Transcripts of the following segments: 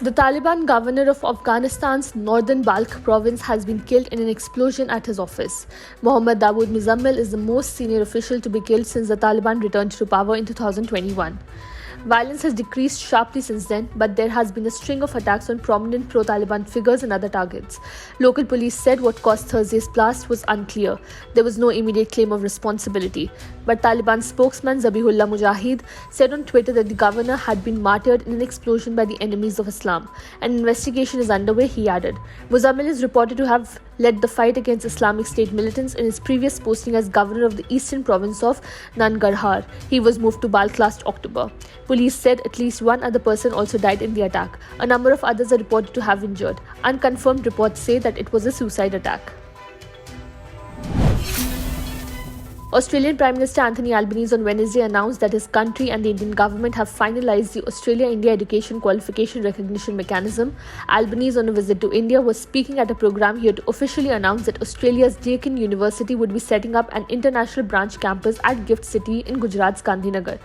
The Taliban governor of Afghanistan's northern Balkh province has been killed in an explosion at his office. Mohammad Dawood Muzammil is the most senior official to be killed since the Taliban returned to power in 2021. Violence has decreased sharply since then, but there has been a string of attacks on prominent pro-Taliban figures and other targets. Local police said what caused Thursday's blast was unclear. There was no immediate claim of responsibility. But Taliban spokesman Zabihullah Mujahid said on Twitter that the governor had been martyred in an explosion by the enemies of Islam. An investigation is underway, he added. Muzammil is reported to have led the fight against Islamic State militants in his previous posting as governor of the eastern province of Nangarhar. He was moved to Balkh last October. Police said at least one other person also died in the attack. A number of others are reported to have injured. Unconfirmed reports say that it was a suicide attack. Australian Prime Minister Anthony Albanese on Wednesday announced that his country and the Indian government have finalized the Australia-India Education Qualification Recognition Mechanism. Albanese, on a visit to India, was speaking at a program here to officially announce that Australia's Deakin University would be setting up an international branch campus at Gift City in Gujarat's Gandhinagar.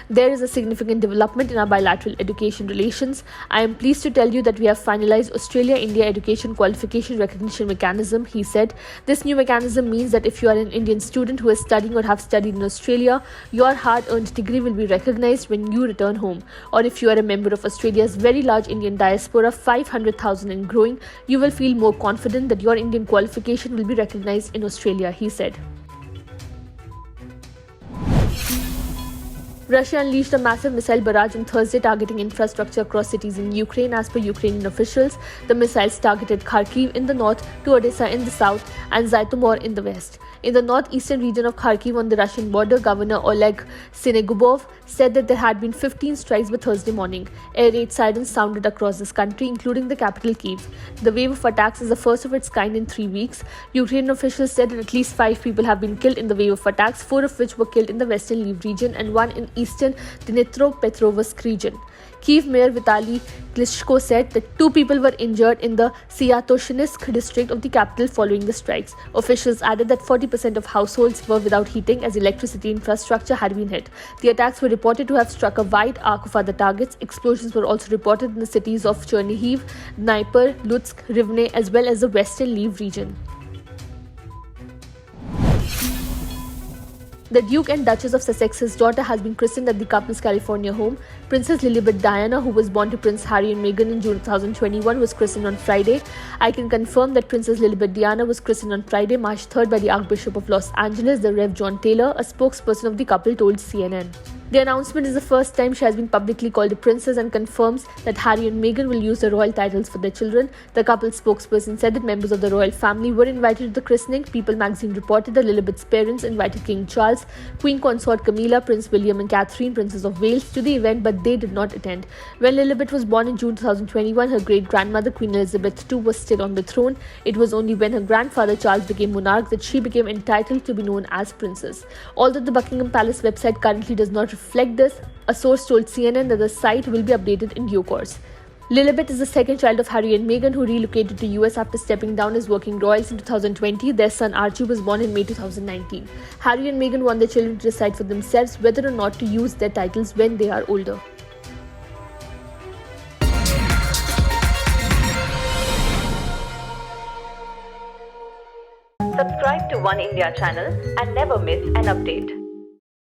There is a significant development in our bilateral education relations. I am pleased to tell you that we have finalized Australia-India Education Qualification Recognition Mechanism, he said. This new mechanism means that if you are an Indian student who is studying or have studied in Australia, your hard-earned degree will be recognized when you return home. Or if you are a member of Australia's very large Indian diaspora, 500,000 and growing, you will feel more confident that your Indian qualification will be recognized in Australia, he said. Russia unleashed a massive missile barrage on Thursday targeting infrastructure across cities in Ukraine. As per Ukrainian officials, the missiles targeted Kharkiv in the north, to Odessa in the south, and Zhytomyr in the west. In the northeastern region of Kharkiv on the Russian border, Governor Oleg Sinegubov said that there had been 15 strikes by Thursday morning. Air raid sirens sounded across this country, including the capital Kyiv. The wave of attacks is the first of its kind in 3 weeks. Ukrainian officials said that at least 5 people have been killed in the wave of attacks, 4 of which were killed in the western Lviv region and 1 in eastern Dnipropetrovsk region. Kyiv Mayor Vitaly Klitschko said that 2 people were injured in the Sviatoshinsk district of the capital following the strikes. Officials added that 40% of households were without heating as electricity infrastructure had been hit. The attacks were reported to have struck a wide arc of other targets. Explosions were also reported in the cities of Chernihiv, Dnipro, Lutsk, Rivne, as well as the western Lviv region. The Duke and Duchess of Sussex's daughter has been christened at the couple's California home. Princess Lilibet Diana, who was born to Prince Harry and Meghan in June 2021, was christened on Friday. I can confirm that Princess Lilibet Diana was christened on Friday, March 3rd by the Archbishop of Los Angeles, the Rev. John Taylor, a spokesperson of the couple told CNN. The announcement is the first time she has been publicly called a princess and confirms that Harry and Meghan will use the royal titles for their children. The couple's spokesperson said that members of the royal family were invited to the christening. People magazine reported that Lilibet's parents invited King Charles, Queen Consort Camilla, Prince William and Catherine, Princess of Wales, to the event, but they did not attend. When Lilibet was born in June 2021, her great-grandmother Queen Elizabeth II was still on the throne. It was only when her grandfather Charles became monarch that she became entitled to be known as princess. Although the Buckingham Palace website currently does not reflect this, a source told CNN that the site will be updated in due course. Lilibet is the second child of Harry and Meghan, who relocated to US after stepping down as working royals in 2020. Their son Archie was born in May 2019. Harry and Meghan want their children to decide for themselves whether or not to use their titles when they are older. Subscribe to Oneindia channel and never miss an update.